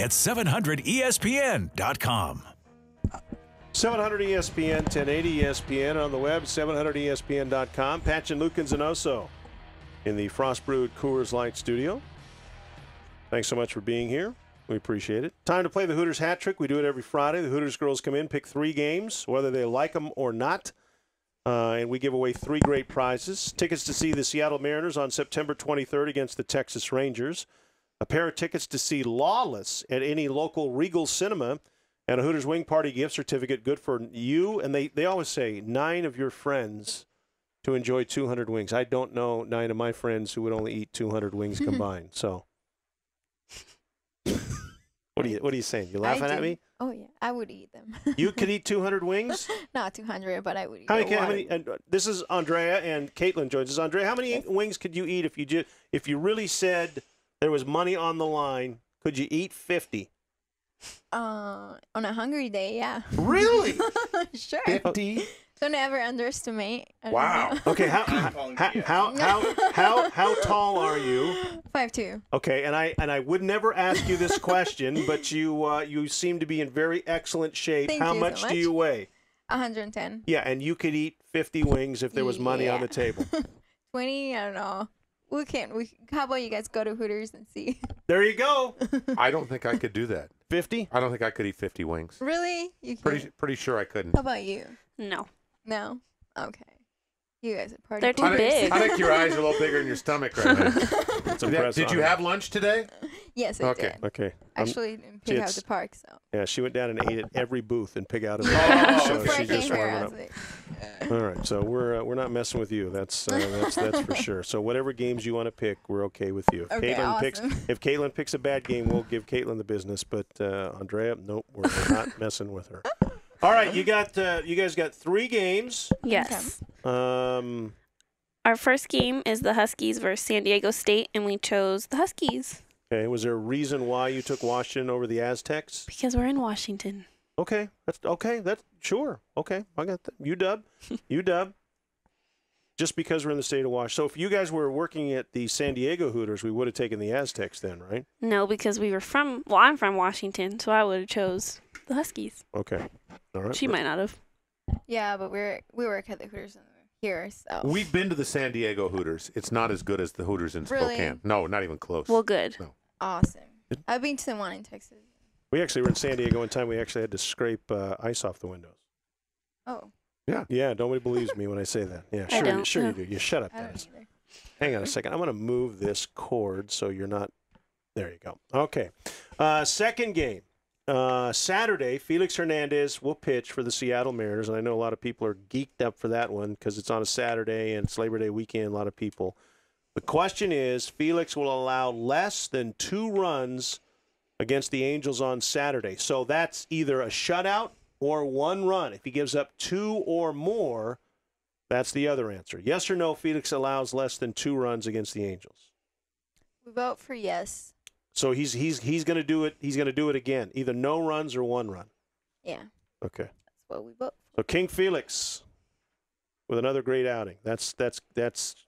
at 700ESPN.com. 700 ESPN, 1080 ESPN, on the web, 700ESPN.com. Patch and Luke Zanoso in the Frost Brewed Coors Light studio. Thanks so much for being here. We appreciate it. Time to play the Hooters Hat Trick. We do it every Friday. The Hooters girls come in, pick 3 games, whether they like them or not, and we give away 3 great prizes. Tickets to see the Seattle Mariners on September 23rd against the Texas Rangers. A pair of tickets to see Lawless at any local Regal Cinema, and a Hooters Wing Party gift certificate good for you. And they always say 9 of your friends to enjoy 200 wings. I don't know 9 of my friends who would only eat 200 wings combined. So, what are you saying? You laughing at me? Oh yeah, I would eat them. You could eat 200 wings? Not 200, but I would eat. How many? And this is Andrea, and Katelyn joins us. Andrea, how many wings could you eat if you really said there was money on the line? Could you eat 50? On a hungry day, yeah. Really? Sure. 50? Don't ever underestimate. Wow. Okay, how tall are you? 5'2". Okay, and I would never ask you this question, but you seem to be in very excellent shape. Thank How you much so do much. you weigh? 110. Yeah, and you could eat 50 wings if there was money on the table. 20, I don't know. How about you guys go to Hooters and see? There you go. I don't think I could do that. 50? I don't think I could eat 50 wings. Really? You can't? Pretty sure I couldn't. How about you? No. No? Okay. You guys are party They're too poopers. big. I think your eyes are a little bigger in your stomach right now. It's impressive. Did you have lunch today? Yes, I Okay. did. Okay. Actually, in Pig Out the Park, so. Yeah, she went down and ate at every booth and Pig Out of Yeah. so Before I she's just came here, warming I up. was like, All right, so we're not messing with you. That's for sure. So whatever games you want to pick, we're okay with you. If Okay, awesome. if Katelyn picks a bad game, we'll give Katelyn the business. But Andrea, nope, we're not messing with her. All right, you guys got 3 games. Yes. Okay. Our first game is the Huskies versus San Diego State, and we chose the Huskies. Okay. Was there a reason why you took Washington over the Aztecs? Because we're in Washington. Okay. That's sure. Okay. I got that. UW. Just because we're in the state of Washington. So if you guys were working at the San Diego Hooters, we would have taken the Aztecs then, right? No, because I'm from Washington, so I would have chose the Huskies. Okay. All right. She might not have. yeah, but we work at the Hooters here, so. We've been to the San Diego Hooters. It's not as good as the Hooters in Really? Spokane. No, not even close. Well, good. No. Awesome. I've been to the one in Texas. We actually were in San Diego one time. We actually had to scrape ice off the windows. Oh. Yeah, nobody believes me when I say that. Yeah, I don't. sure you do. You shut up, I don't guys. either. Hang on a second. I'm going to move this cord so you're not. There you go. Okay. Second game. Saturday, Felix Hernandez will pitch for the Seattle Mariners, and I know a lot of people are geeked up for that one because it's on a Saturday and it's Labor Day weekend. A lot of people. The question is, Felix will allow less than 2 runs against the Angels on Saturday. So that's either a shutout or 1 run. If he gives up 2 or more, that's the other answer. Yes or no, Felix allows less than 2 runs against the Angels. We vote for yes. So he's going to do it. He's going to do it again. Either no runs or 1 run. Yeah. Okay. That's what we vote for. So King Felix with another great outing. That's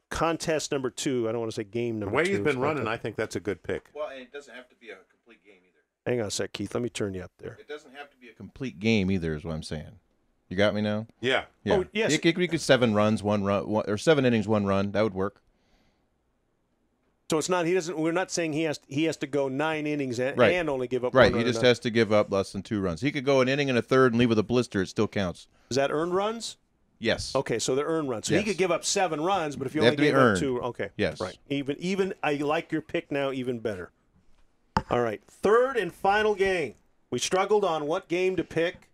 contest number 2. I don't want to say game number 2. The way he's been running, I think that's a good pick. Well, and it doesn't have to be a complete game either. Hang on a sec, Keith. Let me turn you up there. It doesn't have to be a complete game either, is what I'm saying. You got me now? Yeah. Yeah. Oh, yes. You could 7 runs, 1 run, or 7 innings, 1 run. That would work. So it's not. He doesn't. We're not saying he has to go 9 innings and only give up. Right. 1 run He just or has to give up less than 2 runs. He could go an inning and a third and leave with a blister. It still counts. Is that earned runs? Yes. Okay, so they're earned runs. So Yes. he could give up 7 runs, but if you They only have to be give up earned. 2, okay. Yes. Right. Even I like your pick now even better. All right. Third and final game. We struggled on what game to pick.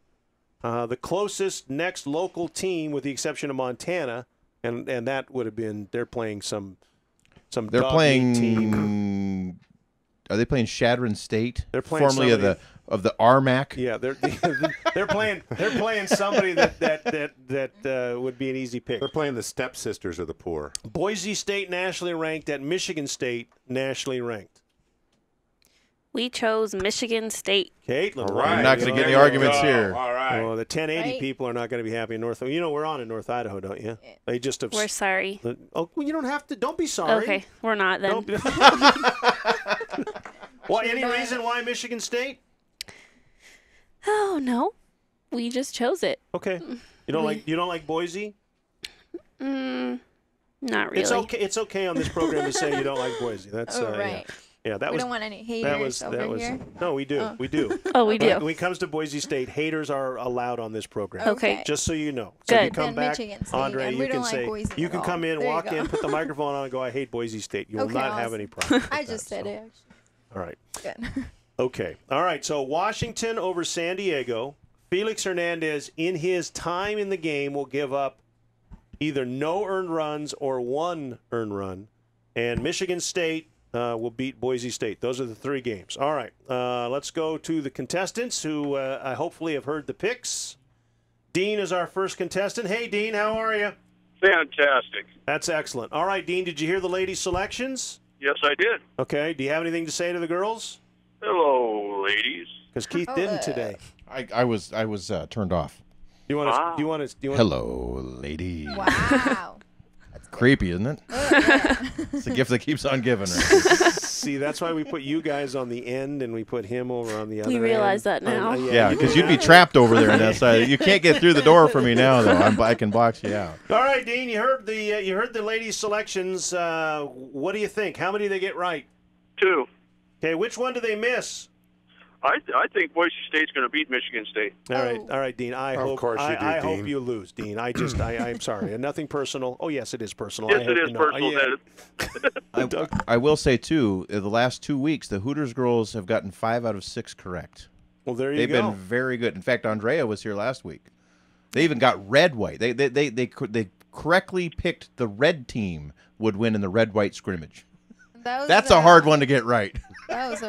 The closest next local team, with the exception of Montana, and that would have been they're playing some. They're dog-eat team. playing. Are they playing Shadron State? They're playing formerly somebody- of the RMAC. Yeah, they're playing somebody that would be an easy pick. They're playing the stepsisters of the poor. Boise State nationally ranked at Michigan State nationally ranked. We chose Michigan State. Caitlin, All right. We're not going to get any There you arguments go. here. All right. Oh, the 1080 Right. people are not going to be happy in North. You know we're on in North Idaho, don't you? Yeah. They just have. We're sorry. Oh, well, you don't have to. Don't be sorry. Okay, we're not then. Don't be, Well, Should've any done reason it. why Michigan State? Oh no, we just chose it. Okay. You don't like Boise? Not really. It's okay. It's okay on this program to say you don't like Boise. That's Oh, right. Yeah, that We was. don't want any That haters was. over That was. here. No, we do. Oh. We do. Oh, we do. When it comes to Boise State, haters are allowed on this program. Okay. Just so you know. So if you Good. come Then back, Michigan State, Andre, and you we can don't like say Boise you at can all. come in, There you walk go. in, put the microphone on, and go, "I hate Boise State." You will Okay, not have awesome. any problem. I with just that, said so. it. Actually. All right. Good. Okay. All right. So Washington over San Diego. Felix Hernandez, in his time in the game, will give up either no earned runs or one earned run. And Michigan State will beat Boise State. Those are the 3 games. All right. Let's go to the contestants who I hopefully have heard the picks. Dean is our first contestant. Hey, Dean, how are you? Fantastic. That's excellent. All right, Dean, did you hear the ladies' selections? Yes, I did. Okay. Do you have anything to say to the girls? Hello, ladies. Because Keith didn't today. I was turned off. Do you want to? Do you want to? Hello, lady. Wow. Creepy, isn't it? Yeah. It's a gift that keeps on giving. Right? See, that's why we put you guys on the end and we put him over on the other We realize end. that now. Yeah, because you'd be trapped over there on that side. You can't get through the door for me now, though. I can box you out. All right, Dean, you heard the ladies' selections. What do you think? How many did they get right? 2. Okay, which one do they miss? I think Boise State's going to beat Michigan State. All right, Dean. I hope course you do, I hope Dean. you lose, Dean. I'm sorry. And nothing personal. Oh, yes, it is personal. Yes, I hope it is you know. personal. Yeah. I will say, too, the last 2 weeks, the Hooters girls have gotten 5 out of 6 correct. Well, there you They've go. been very good. In fact, Andrea was here last week. They even got red-white. They correctly picked the red team would win in the red-white scrimmage. That's a hard one to get right. That was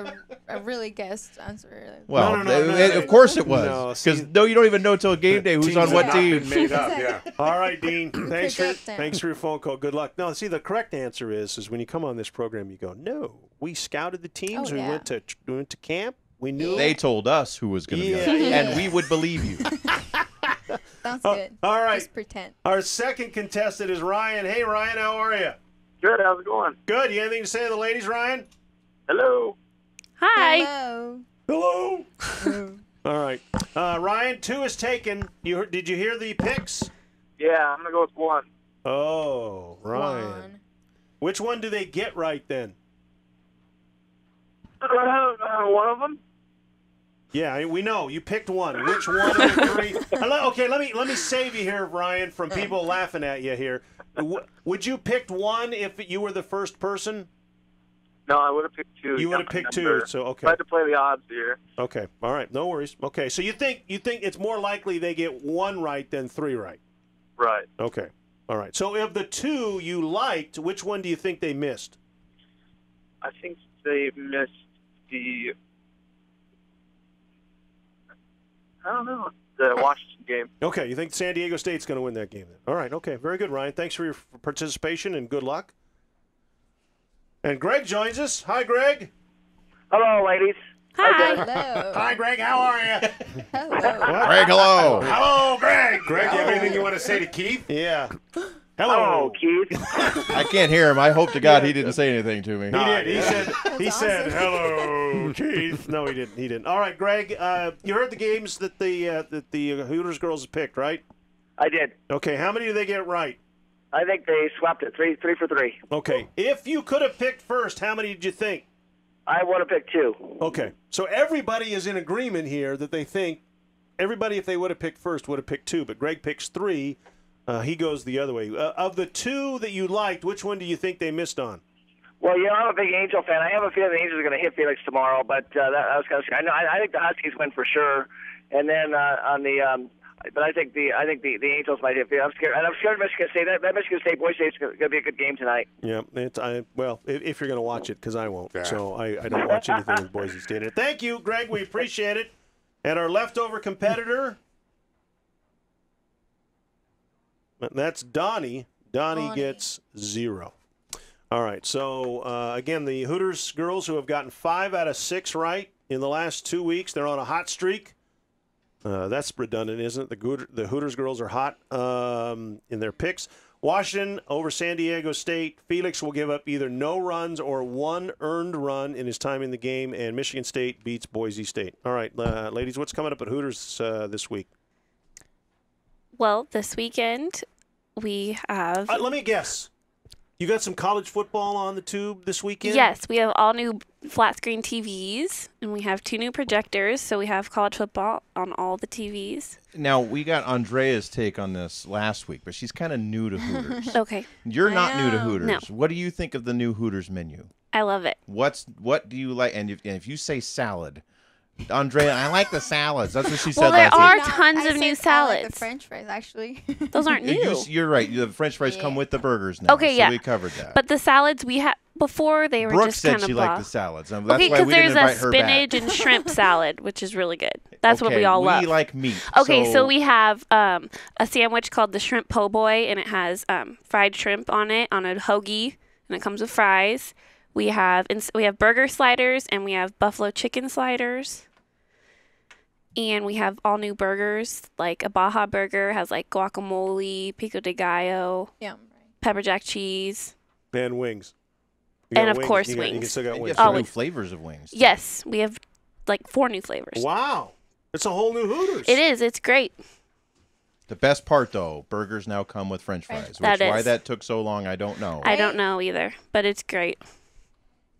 a really guessed answer. Well, No. of course it was. No, Because see- you don't even know till game day who's Teams on have what not team. Been made up, yeah. All right, Dean. Thanks Projecting. for your phone call. Good luck. No, see, the correct answer is when you come on this program, you go, no, we scouted the teams. Oh, we yeah. went to camp. We knew. They told us who was going to Yeah, go, yeah. and we would believe you. Sounds good. all right. Just pretend. Our second contestant is Ryan. Hey, Ryan, how are you? Good. How's it going? Good. You have anything to say to the ladies, Ryan? Hello. Hi. Hello. Hello. All right. Ryan, 2 is taken. Did you hear the picks? Yeah, I'm going to go with 1. Oh, Ryan. One. Which one do they get right then? One of them? Yeah, we know. You picked one. Which one of the 3? Okay, let me save you here, Ryan, from people laughing at you here. Would you picked 1 if you were the first person? No, I would have picked 2. You would have picked 2. Number. So okay. I had to play the odds here. Okay. All right. No worries. Okay. So you think it's more likely they get 1 right than 3 right? Right. Okay. All right. So of the 2 you liked, which one do you think they missed? I think they missed the... I don't know. The Washington game. Okay. You think San Diego State's going to win that game then? All right. Okay. Very good, Ryan. Thanks for your participation and good luck. And Greg joins us. Hi, Greg. Hello, ladies. Hi. Hello. Hi, Greg. How are you? Hello. Greg, hello. Hello, Greg. Greg, you have anything you want to say to Keith? Yeah. Hello, Hello. Keith. I can't hear him. I hope to God he didn't say anything to me. He did. He said. He That's said, awesome. "Hello, Keith." No, he didn't. He didn't. All right, Greg. You heard the games that the Hooters girls have picked, right? I did. Okay. How many do they get right? I think they swept it. 3 for 3. Okay. If you could have picked first, how many did you think? I would have picked 2. Okay. So everybody is in agreement here that they think everybody, if they would have picked first, would have picked 2. But Greg picks 3. He goes the other way. Of the 2 that you liked, which one do you think they missed on? Well, I'm a big Angel fan. I have a feeling the Angels are going to hit Felix tomorrow, but that was kind of. I think the Huskies win for sure, and then but I think the Angels might hit Felix. I'm scared of Michigan State. That Michigan State Boise State's going to be a good game tonight. Yeah, if you're going to watch it, because I won't. Yeah. So I don't watch anything with Boise State in it. Thank you, Greg. We appreciate it. And our leftover competitor, that's Donnie. Donnie gets 0. All right. So, again, the Hooters girls who have gotten 5 out of 6 right in the last 2 weeks, they're on a hot streak. That's redundant, isn't it? The Hooters girls are hot in their picks. Washington over San Diego State. Felix will give up either no runs or one earned run in his time in the game, and Michigan State beats Boise State. All right, ladies, what's coming up at Hooters this week? Well, this weekend we have... let me guess. You got some college football on the tube this weekend? Yes, we have all new flat screen TVs, and we have 2 new projectors, so we have college football on all the TVs. Now, we got Andrea's take on this last week, but she's kind of new to Hooters. Okay. You're not new to Hooters. No. What do you think of the new Hooters menu? I love it. What do you like? And if you say salad, Andrea, I like the salads. That's what she said Well, there last are week. tons of new salads. I like the French fries, actually. Those aren't new. You're right. The French fries come with the burgers now. Okay, so yeah. we covered that. But the salads we had before, they were Brooke just said kind of she liked the salads. That's okay, why we didn't there's a invite her back. spinach and shrimp salad, which is really good. That's what we all love. We like meat. Okay, so we have a sandwich called the Shrimp Po' Boy, and it has fried shrimp on it on a hoagie, and it comes with fries. We have burger sliders, and we have buffalo chicken sliders. And we have all new burgers, like a Baja burger has like guacamole, pico de gallo, pepper jack cheese. And wings. And of course wings. You still got wings. New flavors of wings. Too. Yes, we have like 4 new flavors. Wow. It's a whole new Hooters. It is. It's great. The best part, though, burgers now come with French fries. Why that took so long, I don't know. I don't know either, but it's great.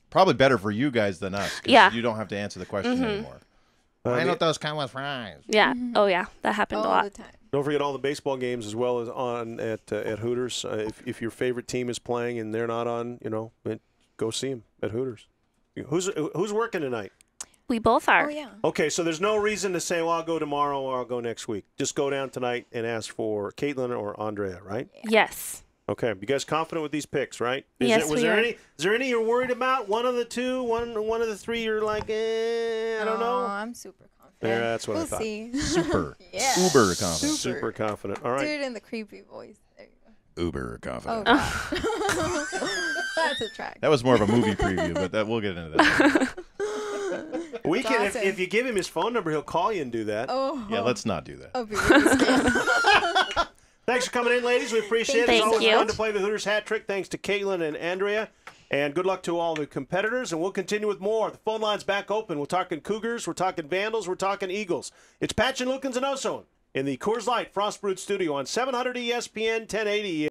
Probably better for you guys than us. Yeah. You don't have to answer the question anymore. Why don't those come with fries? Yeah. Oh, yeah. That happened a lot. All the time. Don't forget all the baseball games as well as on at Hooters. If your favorite team is playing and they're not on, go see them at Hooters. Who's working tonight? We both are. Oh, yeah. Okay, so there's no reason to say, well, I'll go tomorrow or I'll go next week. Just go down tonight and ask for Katelyn or Andrea, right? Yes. Okay, you guys confident with these picks, right? Yes, we are. Is there any you're worried about? One of the two, one of the three, you're like, I don't know. I'm super confident. Yeah, that's what I thought. See. Super. Yeah. Uber confident. Super confident. All right. Do it in the creepy voice. There you go. Uber confident. Oh, God. That's a track. That was more of a movie preview, but we'll get into that. We can, awesome. if you give him his phone number, he'll call you and do that. Oh. Yeah, let's not do that. I'll be really scared. Thanks for coming in, ladies. We appreciate it. Thank It's always you. fun to play the Hooters Hat Trick. Thanks to Katelyn and Andrea. And good luck to all the competitors. And we'll continue with more. The phone line's back open. We're talking Cougars. We're talking Vandals. We're talking Eagles. It's Patch and Lukens and Oso in the Coors Light Frost Brewed Studio on 700 ESPN 1080.